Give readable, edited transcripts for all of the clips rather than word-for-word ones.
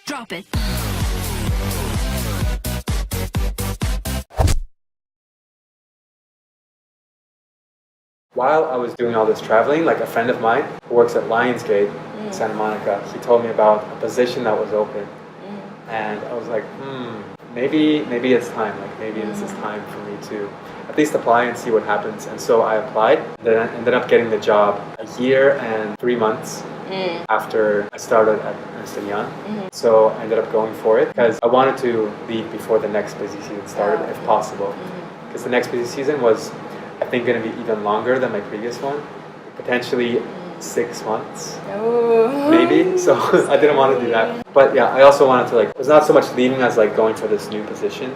Drop it. While I was doing all this traveling, like a friend of mine who works at Lionsgate in Santa Monica, he told me about a position that was open. And I was like, maybe it's time. Like maybe this is time for me to at least apply and see what happens. And so I applied. Then I ended up getting the job a year and 3 months after I started at Ernst and Young. So I ended up going for it because I wanted to leave before the next busy season started, if possible. Because the next busy season was, I think, going to be even longer than my previous one, potentially 6 months, maybe. So I didn't want to do that. But yeah, I also wanted to it was not so much leaving as going for this new position.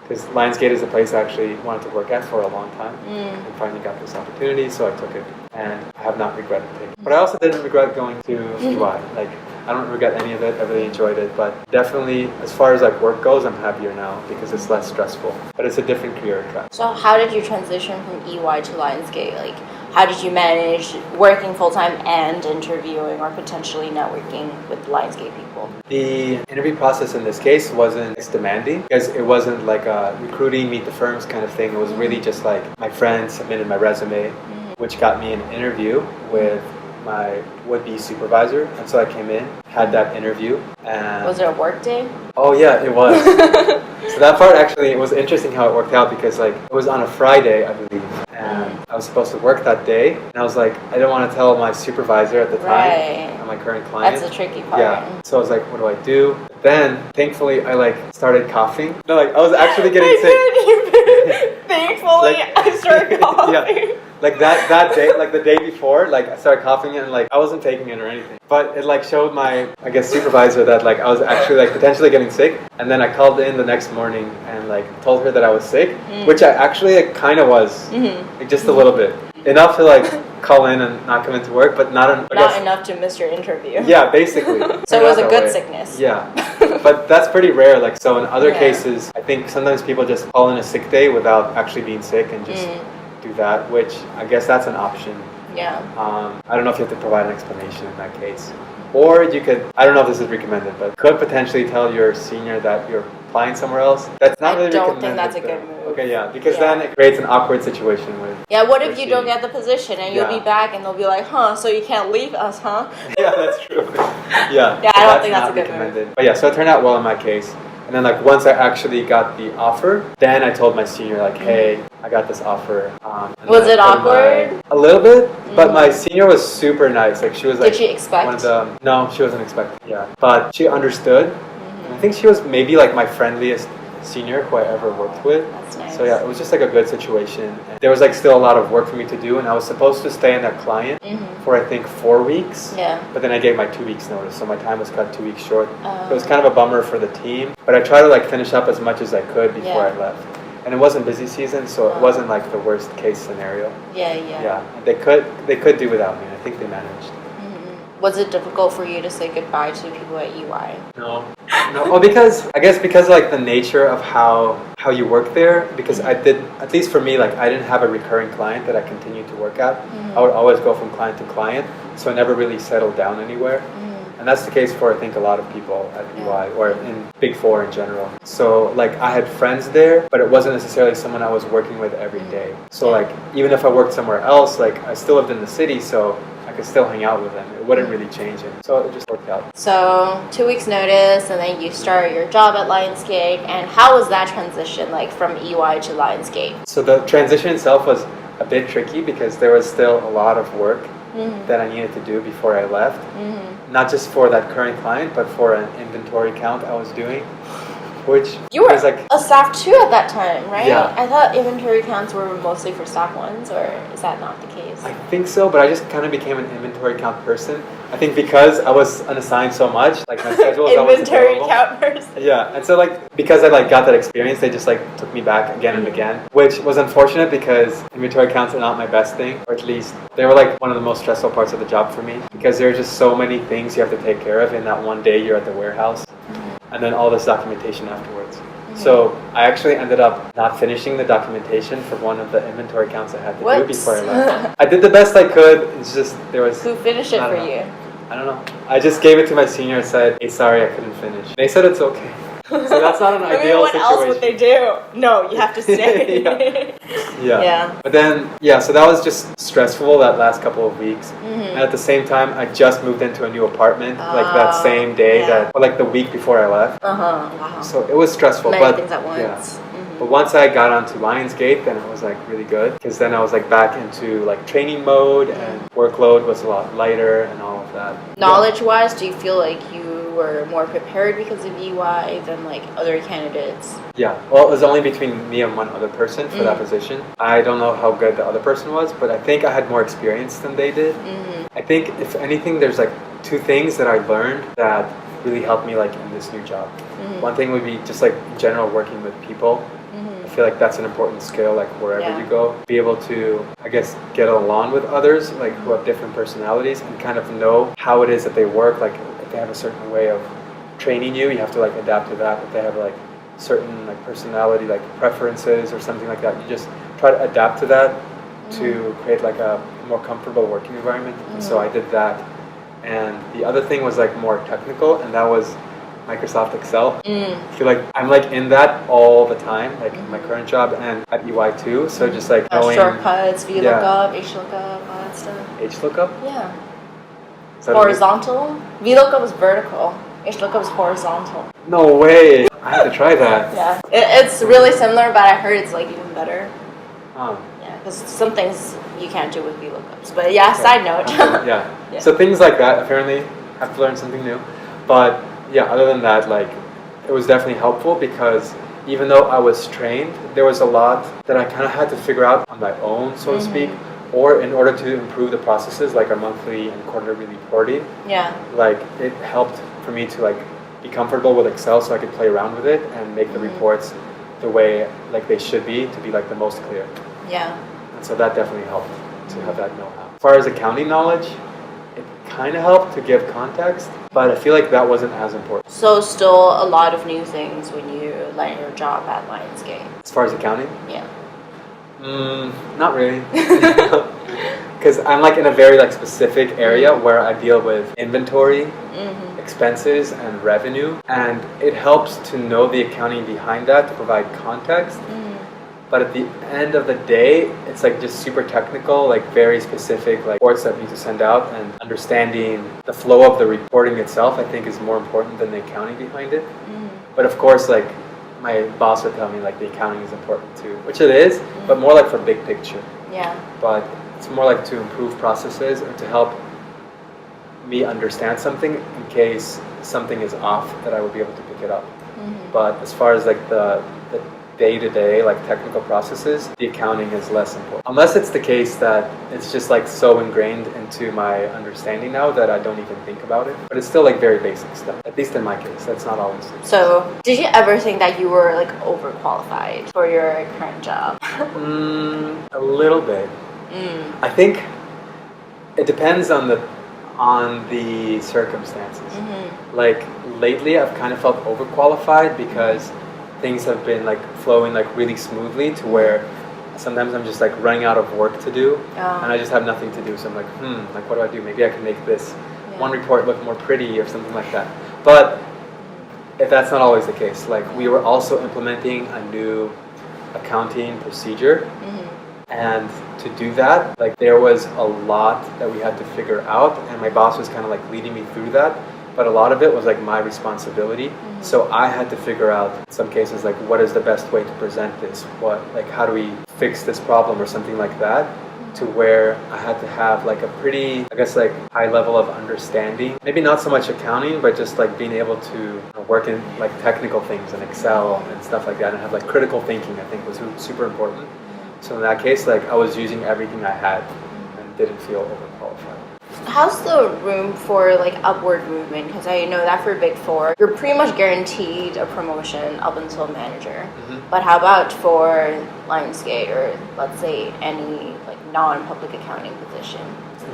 Because Lionsgate is a place I actually wanted to work at for a long time, and finally got this opportunity, so I took it, and I have not regretted taking it. But I also didn't regret going to EY. I don't regret any of it. I really enjoyed it, but definitely, as far as work goes, I'm happier now because it's less stressful. But it's a different career track. So how did you transition from EY to Lionsgate? How did you manage working full-time and interviewing or potentially networking with Lionsgate people? The interview process in this case wasn't as demanding because it wasn't like a recruiting, meet the firms kind of thing. It was really just my friend submitted my resume, which got me an interview with my would-be supervisor. And so I came in, had that interview. And was it a work day? Oh yeah, it was. So that part actually, it was interesting how it worked out because it was on a Friday, I believe. And I was supposed to work that day, and I was I didn't want to tell my supervisor at the time, and my current client. That's the tricky part. Yeah. So I was like, what do I do? Then, thankfully, I started coughing. No, I was actually getting sick. Thankfully, I started coughing. Yeah. That day, the day before, I started coughing and I wasn't taking it or anything. But it showed my, I guess, supervisor that I was actually potentially getting sick. And then I called in the next morning and told her that I was sick, which I actually kind of was, just a little bit. Enough to call in and not come into work, but not enough to miss your interview. Yeah, basically. So it was a good sickness. Yeah. But that's pretty rare. So in other cases, I think sometimes people just call in a sick day without actually being sick and just do that, which I guess that's an option. Yeah. I don't know if you have to provide an explanation in that case. Or you could, I don't know if this is recommended, but could potentially tell your senior that you're applying somewhere else. That's not really recommended. I don't think that's a good move. Okay, yeah, because then it creates an awkward situation with... Yeah, what if you don't get the position and you'll be back and they'll be like, so you can't leave us, huh? Yeah, that's true. Yeah, yeah, I don't think that's a good move. But yeah, so it turned out well in my case. And then once I actually got the offer, then I told my senior hey, I got this offer. Was it awkward? A little bit, but my senior was super nice. She was Did she expect? No, she wasn't expecting. Yeah, but she understood. And I think she was maybe my friendliest senior who I ever worked with. That's nice. So yeah, it was just a good situation. And there was still a lot of work for me to do, and I was supposed to stay in that client for I think 4 weeks. Yeah. But then I gave my 2 weeks notice, so my time was cut 2 weeks short. It was kind of a bummer for the team, but I tried to finish up as much as I could before I left. And it wasn't busy season, so it wasn't the worst case scenario. Yeah. Yeah. They could do without me. I think they managed. Was it difficult for you to say goodbye to people at EY? No. Well, because the nature of how you work there, because I did, at least for me, I didn't have a recurring client that I continued to work at. I would always go from client to client, so I never really settled down anywhere. And that's the case for, I think, a lot of people at EY or in Big Four in general. So, I had friends there, but it wasn't necessarily someone I was working with every day. So, even if I worked somewhere else, I still lived in the city, so I could still hang out with them. It wouldn't really change it. So it just worked out. So 2 weeks notice, and then you start your job at Lionsgate. And how was that transition, from EY to Lionsgate? So the transition itself was a bit tricky because there was still a lot of work that I needed to do before I left. Not just for that current client, but for an inventory count I was doing. Which you were was a staff 2 at that time, right? Yeah. I thought inventory counts were mostly for staff 1s, or is that not the case? I think so, but I just kind of became an inventory count person. I think because I was unassigned so much, my schedule was always inventory available. count person. Yeah, and so because I got that experience, they just took me back again and again, which was unfortunate because inventory counts are not my best thing, or at least they were one of the most stressful parts of the job for me because there are just so many things you have to take care of in that one day you're at the warehouse. And then all this documentation afterwards. So I actually ended up not finishing the documentation for one of the inventory counts I had to do before I left. I did the best I could. It's just there was... Who finished it for you? I don't know. I just gave it to my senior and said, hey, sorry, I couldn't finish. They said it's okay. So that's not an ideal what situation. else would they do? No, you have to stay. Yeah. But then, so that was just stressful that last couple of weeks. And at the same time, I just moved into a new apartment, like that same day, or like the week before I left. Wow. So it was stressful. Many things at once. Yeah. But once I got onto Lionsgate, then it was like really good, because then I was like back into like training mode, and workload was a lot lighter and all of that. Knowledge-wise, do you feel like you were more prepared because of EY than like other candidates? Yeah, well, it was only between me and one other person for that position. I don't know how good the other person was, but I think I had more experience than they did. I think if anything, there's like two things that I learned that really helped me like in this new job. One thing would be just like in general working with people. I feel like that's an important skill, like wherever you go. Be able to, I guess, get along with others, like who have different personalities, and kind of know how it is that they work. Like if they have a certain way of training you, you have to like adapt to that. If they have like certain like personality, like preferences or something like that, you just try to adapt to that to create like a more comfortable working environment. And so I did that. And the other thing was like more technical, and that was Microsoft Excel. I feel like I'm like in that all the time, like in my current job and at EY too. So just like knowing shortcuts, VLOOKUP, HLOOKUP, all that stuff. HLOOKUP? Yeah. Horizontal. VLOOKUP is vertical. HLOOKUP is horizontal. No way. I had to try that. Yeah. It's really similar, but I heard it's like even better. Yeah, because some things you can't do with VLOOKUPs. But yeah, side note. Yeah. So things like that, apparently, have to learn something new. But yeah, other than that, like, it was definitely helpful, because even though I was trained, there was a lot that I kind of had to figure out on my own, so to speak, or in order to improve the processes, like our monthly and quarterly reporting. Yeah. Like, it helped for me to like be comfortable with Excel, so I could play around with it and make the reports the way like they should be, to be like the most clear. Yeah. And so that definitely helped to have that know-how. As far as accounting knowledge, it kind of helped to give context, but I feel like that wasn't as important. So still a lot of new things when you land your job at Lionsgate. As far as accounting? Yeah. Not really. Because I'm like in a very like specific area where I deal with inventory, expenses, and revenue, and it helps to know the accounting behind that to provide context. But at the end of the day, it's like just super technical, like very specific like reports that we need to send out, and understanding the flow of the reporting itself, I think, is more important than the accounting behind it. But of course, like my boss would tell me like the accounting is important too, which it is, but more like for big picture. Yeah. But it's more like to improve processes or to help me understand something in case something is off, that I would be able to pick it up. But as far as like the day-to-day like technical processes, the accounting is less important. Unless it's the case that it's just like so ingrained into my understanding now that I don't even think about it. But it's still like very basic stuff, at least in my case. That's not always the case. So did you ever think that you were like overqualified for your current job? A little bit. I think it depends on the circumstances. Like lately I've kind of felt overqualified because things have been like flowing like really smoothly, to where sometimes I'm just like running out of work to do, and I just have nothing to do. So I'm like, like what do I do? Maybe I can make this one report look more pretty or something like that. But if that's not always the case, like we were also implementing a new accounting procedure, and to do that, like there was a lot that we had to figure out, and my boss was kind of like leading me through that. But a lot of it was like my responsibility. So I had to figure out in some cases like what is the best way to present this? How do we fix this problem or something like that? To where I had to have like a pretty, I guess, like high level of understanding. Maybe not so much accounting, but just like being able to work in like technical things in Excel and stuff like that, and have like critical thinking, I think was super important. So in that case, like I was using everything I had and didn't feel overqualified. How's the room for like upward movement? Because I know that for Big Four, you're pretty much guaranteed a promotion up until manager. But how about for Lionsgate, or let's say any like non-public accounting position?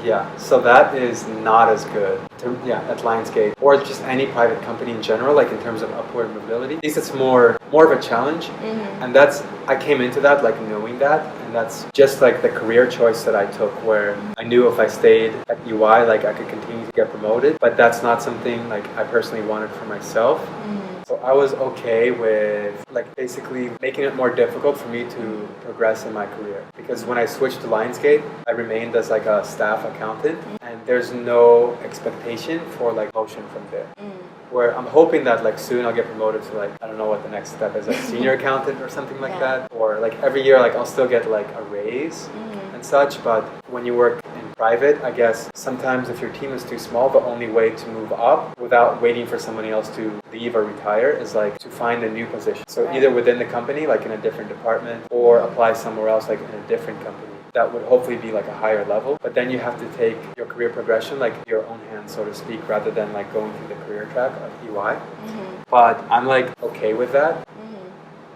Yeah, so that is not as good. At Lionsgate or just any private company in general, like in terms of upward mobility. At least it's more of a challenge, and I came into that like knowing that, and that's just like the career choice that I took, where I knew if I stayed at EY, like I could continue to get promoted, but that's not something like I personally wanted for myself. So I was okay with like basically making it more difficult for me to progress in my career, because when I switched to Lionsgate, I remained as like a staff accountant, and there's no expectation for like motion from there. Where I'm hoping that like soon I'll get promoted to like, I don't know what the next step is, like senior accountant or something like that, or like every year like I'll still get like a raise and such. But when you work in private, I guess sometimes if your team is too small, the only way to move up without waiting for somebody else to leave or retire is like to find a new position. So either within the company, like in a different department, or apply somewhere else, like in a different company. That would hopefully be like a higher level, but then you have to take your career progression like your own hands, so to speak, rather than like going through the career track of EY. But I'm like okay with that,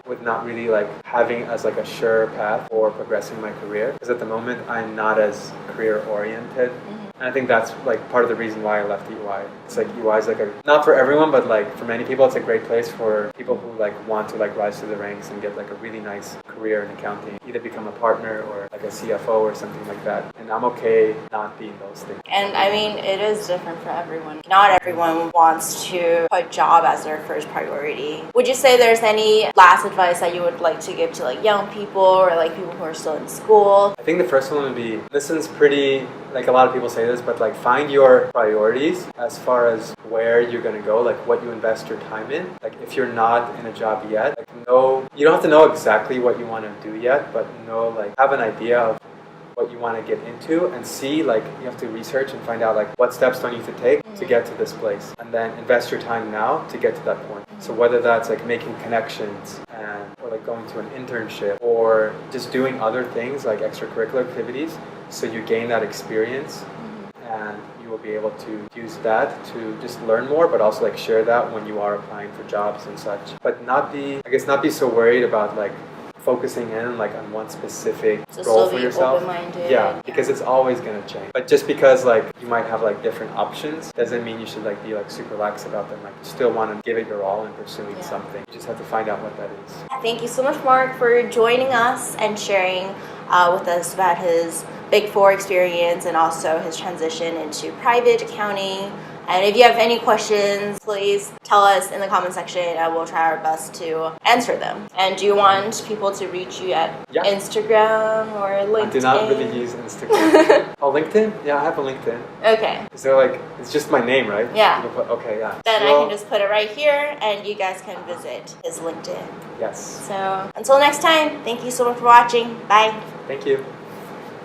with not really like having as like a sure path for progressing my career, because at the moment I'm not as career oriented. And I think that's like part of the reason why I left EY. It's like EY is like not for everyone, but like for many people, it's a great place for people who like want to like rise through the ranks and get like a really nice career in accounting, either become a partner or like a CFO or something like that. And I'm okay not being those things. And I mean, it is different for everyone. Not everyone wants to put job as their first priority. Would you say there's any last advice that you would like to give to like young people or like people who are still in school? I think the first one would be, this is pretty, like a lot of people say this, but like find your priorities as far as where you're going to go, like what you invest your time in. Like if you're not in a job yet, like you don't have to know exactly what you want to do yet, but like have an idea of what you want to get into, and see like you have to research and find out like what steps do I need to take to get to this place, and then invest your time now to get to that point. So whether that's like making connections or like going to an internship or just doing other things like extracurricular activities, so you gain that experience and you will be able to use that to just learn more, but also like share that when you are applying for jobs and such. But not be so worried about like focusing in like on one specific goal for yourself. Yeah, because it's always going to change. But just because like you might have like different options doesn't mean you should like be like super lax about them. Like you still want to give it your all in pursuing something. You just have to find out what that is. Thank you so much, Mark, for joining us and sharing with us about his Big Four experience and also his transition into private accounting. And if you have any questions, please tell us in the comment section and we'll try our best to answer them. And do you want people to reach you at Instagram or LinkedIn? I do not really use Instagram. Oh, LinkedIn? Yeah, I have a LinkedIn. Okay. So like, it's just my name, right? Yeah. Okay, yeah. Then I can just put it right here and you guys can visit his LinkedIn. Yes. So until next time, thank you so much for watching. Bye. Thank you.